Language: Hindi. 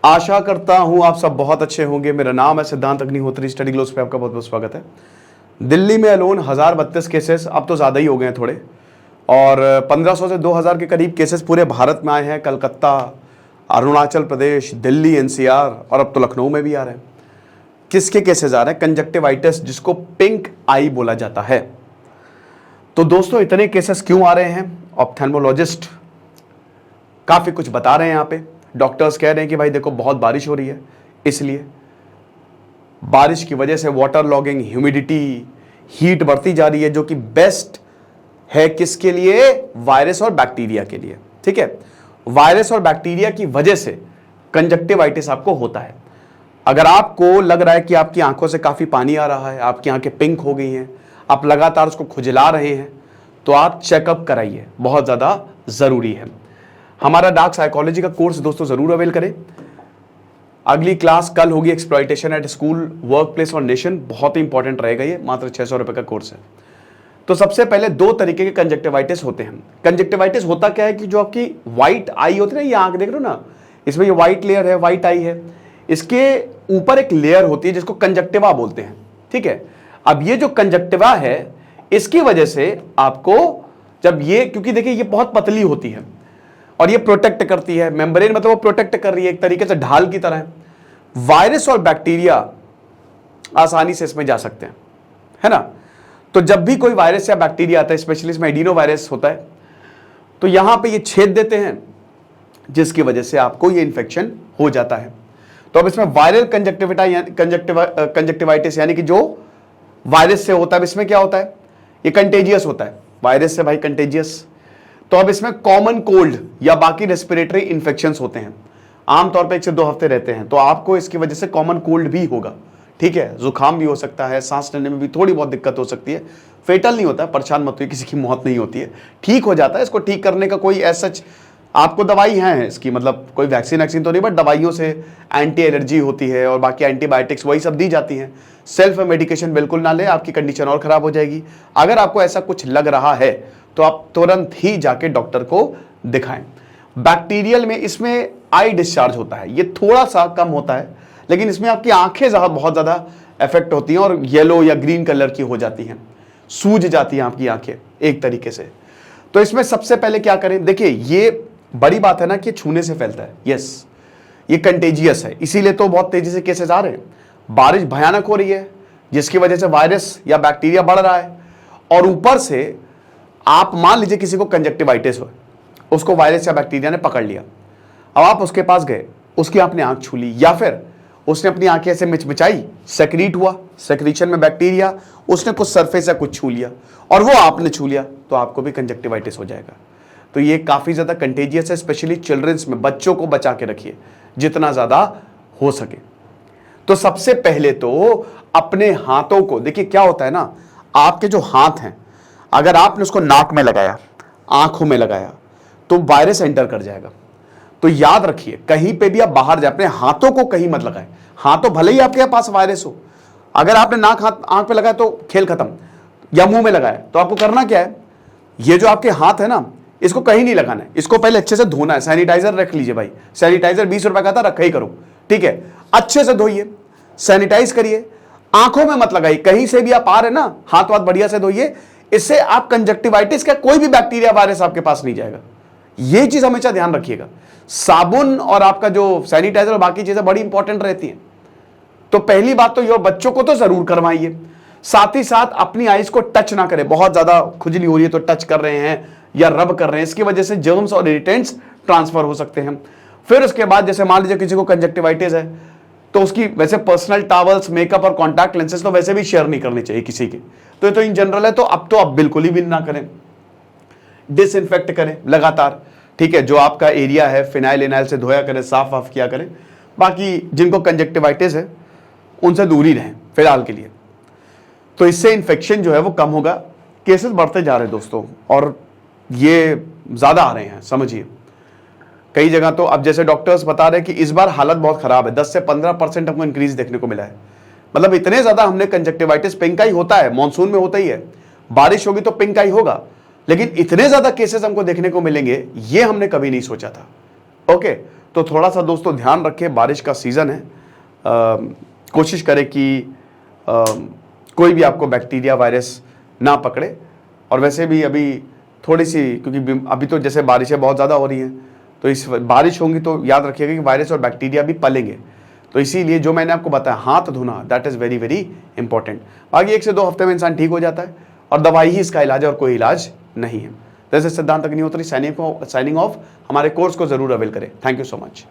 आशा करता हूं आप सब बहुत अच्छे होंगे। मेरा नाम है सिद्धांत अग्निहोत्री, स्टडी ग्लोस पे आपका बहुत बहुत स्वागत है। दिल्ली में अलोन 1032 केसेस, अब तो ज़्यादा ही हो गए हैं थोड़े, और 1500 से 2000 के करीब केसेस पूरे भारत में आए हैं। कलकत्ता, अरुणाचल प्रदेश, दिल्ली, एनसीआर और अब तो लखनऊ में भी आ रहे हैं। किसके केसेस आ रहे हैं? कंजक्टिवाइटिस, जिसको पिंक आई बोला जाता है। तो दोस्तों, इतने केसेस क्यों आ रहे हैं? ऑप्थेल्मोलॉजिस्ट काफ़ी कुछ बता रहे हैं यहाँ पे। डॉक्टर्स कह रहे हैं कि भाई देखो बहुत बारिश हो रही है, इसलिए बारिश की वजह से वाटर लॉगिंग, ह्यूमिडिटी, हीट बढ़ती जा रही है, जो कि बेस्ट है किसके लिए? वायरस और बैक्टीरिया के लिए। ठीक है, वायरस और बैक्टीरिया की वजह से कंजक्टिवाइटिस आपको होता है। अगर आपको लग रहा है कि आपकी आंखों से काफी पानी आ रहा है, आपकी आंखें पिंक हो गई हैं, आप लगातार उसको खुजला रहे हैं, तो आप चेकअप कराइए, बहुत ज्यादा जरूरी है। हमारा डार्क साइकोलॉजी का कोर्स दोस्तों जरूर अवेल करें। अगली क्लास कल होगी, exploitation at school, work place और नेशन। बहुत ही इंपॉर्टेंट रहेगा ये, मात्र 600 रुपए का कोर्स है। तो सबसे पहले दो तरीके के कंजक्टिवाइटिस होते हैं। कंजक्टिवाइटिस होता क्या है कि जो आपकी व्हाइट आई होती है ना, ये आंख देख रहे हो ना, इसमें ये व्हाइट लेयर है, व्हाइट आई है, इसके ऊपर एक लेयर होती है जिसको कंजक्टिवा बोलते हैं। ठीक है, अब ये जो कंजक्टिवा है, इसकी वजह से आपको जब ये, क्योंकि देखिए ये बहुत पतली होती है और ये प्रोटेक्ट करती है, मेम्ब्रेन मतलब वो प्रोटेक्ट कर रही है, एक तरीके से ढाल की तरह है। वायरस और बैक्टीरिया आसानी से इसमें जा सकते हैं, है ना। तो जब भी कोई वायरस या बैक्टीरिया आता है, स्पेशली इसमें एडिनो वायरस होता है, तो यहां पे ये छेद देते हैं, जिसकी वजह से आपको ये इंफेक्शन हो जाता है। तो अब इसमें वायरल कंजक्टिवाइटिस यानी कि जो वायरस से होता है, इसमें क्या होता है? ये कंटेजियस होता है, वायरस से भाई कंटेजियस। तो अब इसमें कॉमन कोल्ड या बाकी रेस्पिरेटरी इंफेक्शंस होते हैं, आमतौर पे 1 से 2 हफ्ते रहते हैं, तो आपको इसकी वजह से कॉमन कोल्ड भी होगा। ठीक है, जुकाम भी हो सकता है, सांस लेने में भी थोड़ी बहुत दिक्कत हो सकती है। फेटल नहीं होता है, परेशान मत होइए, किसी की मौत नहीं होती है, ठीक हो जाता है। इसको ठीक करने का कोई ऐसा आपको दवाई है इसकी, मतलब कोई वैक्सीन तो नहीं, बट दवाइयों से एंटी एलर्जी होती है और बाकी एंटीबायोटिक्स वही सब दी जाती हैं। सेल्फ मेडिकेशन बिल्कुल ना ले, आपकी कंडीशन और खराब हो जाएगी। अगर आपको ऐसा कुछ लग रहा है तो आप तुरंत ही जाके डॉक्टर को दिखाएं। बैक्टीरियल में इसमें आई डिस्चार्ज होता है, ये थोड़ा सा कम होता है, लेकिन इसमें आपकी आंखें बहुत ज्यादा इफेक्ट होती हैं और येलो या ग्रीन कलर की हो जाती हैं, सूज जाती हैं आपकी आंखें एक तरीके से। तो इसमें सबसे पहले क्या करें? देखिए, ये बड़ी बात है ना कि छूने से फैलता है। यस, ये कंटेजियस है, इसीलिए तो बहुत तेजी से केसेस आ रहे हैं। बारिश भयानक हो रही है, जिसकी वजह से वायरस या बैक्टीरिया बढ़ रहा है, और ऊपर से आप मान लीजिए किसी को कंजक्टिवाइटिस हो, उसको वायरस या बैक्टीरिया ने पकड़ लिया, अब आप उसके पास गए, उसकी आपने आंख छू ली, या फिर उसने अपनी आंखें ऐसे मिचमिचाई, सेक्रीट हुआ, सेक्रीशन में बैक्टीरिया, उसने कुछ सरफेस या कुछ छू लिया और वो आपने छू लिया, तो आपको भी कंजक्टिवाइटिस हो जाएगा। तो ये काफी ज्यादा कंटेजियस है, स्पेशली चिल्ड्रंस में। बच्चों को बचा के रखिए जितना ज्यादा हो सके। तो सबसे पहले तो अपने हाथों को, देखिए क्या होता है ना, आपके जो हाथ हैं, अगर आपने उसको नाक में लगाया, आंखों में लगाया, तो वायरस एंटर कर जाएगा। तो याद रखिए, कहीं पे भी आप बाहर जाए, अपने हाथों को कहीं मत लगाएं। हाथों भले ही आपके पास वायरस हो, अगर आपने नाक हाथ आंख पे लगाया तो खेल खत्म, या मुंह में लगाया, तो आपको करना क्या है? ये जो आपके हाथ है ना, इसको कहीं नहीं लगाना है, इसको पहले अच्छे से धोना है। सैनिटाइजर रख लीजिए भाई, सैनिटाइजर 20 रुपए का था, रखा ही करो। ठीक है, अच्छे से धोइए, सैनिटाइज करिए, आंखों में मत लगाइए, कहीं से भी आप आ रहे ना, हाथ वाथ बढ़िया से धोइए। इससे आप कंजक्टिवाइटिस का कोई भी बैक्टीरिया वायरस आपके पास नहीं जाएगा। यह चीज हमेशा ध्यान रखिएगा। साबुन और आपका जो सैनिटाइजर और बाकी चीजें बड़ी इंपॉर्टेंट रहती हैं। तो पहली बात तो ये, बच्चों को तो जरूर करवाइए। साथ ही साथ अपनी आईज को टच ना करें। बहुत ज्यादा खुजली हो रही है तो टच कर रहे हैं या रब कर रहे हैं, इसकी वजह से जर्म्स और इरिटेंट्स ट्रांसफर हो सकते हैं। फिर उसके बाद जैसे मान लीजिए किसी को कंजक्टिवाइटिस है, तो उसकी वैसे पर्सनल टॉवल्स, मेकअप और कॉन्टैक्ट लेंसेज तो वैसे भी शेयर नहीं करनी चाहिए किसी के। तो ये तो इन जनरल है, तो अब बिल्कुल ही भी ना करें। डिसइंफेक्ट करें लगातार। ठीक है, जो आपका एरिया है फिनाइल इनाइल से धोया करें, साफ वाफ किया करें। बाकी जिनको कंजक्टिवाइटिस है उनसे दूर ही रहें फिलहाल के लिए। तो इससे इन्फेक्शन जो है वो कम होगा। केसेस बढ़ते जा रहे हैं दोस्तों, और ये ज्यादा आ रहे हैं, समझिए। कई जगह तो अब जैसे डॉक्टर्स बता रहे हैं कि इस बार हालत बहुत खराब है, 10 से 15% हमको इंक्रीज देखने को मिला है। मतलब इतने ज्यादा हमने कंजक्टिवाइटिस, पिंक आई होता है, मानसून में होता ही है, बारिश होगी तो पिंक आई होगा, लेकिन इतने ज्यादा केसेस हमको देखने को मिलेंगे ये हमने कभी नहीं सोचा था। ओके, तो थोड़ा सा दोस्तों ध्यान रखें, बारिश का सीज़न है, कोशिश करें कि कोई भी आपको बैक्टीरिया वायरस ना पकड़े। और वैसे भी अभी थोड़ी सी, क्योंकि अभी तो जैसे बारिशें बहुत ज़्यादा हो रही हैं, तो इस बारिश होंगी तो याद रखिएगा कि वायरस और बैक्टीरिया भी पलेंगे। तो इसीलिए जो मैंने आपको बताया, हाथ धोना, that is very very important. बाकी 1 से 2 हफ्ते में इंसान ठीक हो जाता है, और दवाई ही इसका इलाज है और कोई इलाज नहीं है। जैसे सिद्धांत अग्निहोत्री साइनिंग ऑफ। हमारे कोर्स को जरूर अवेल करें। Thank you so much.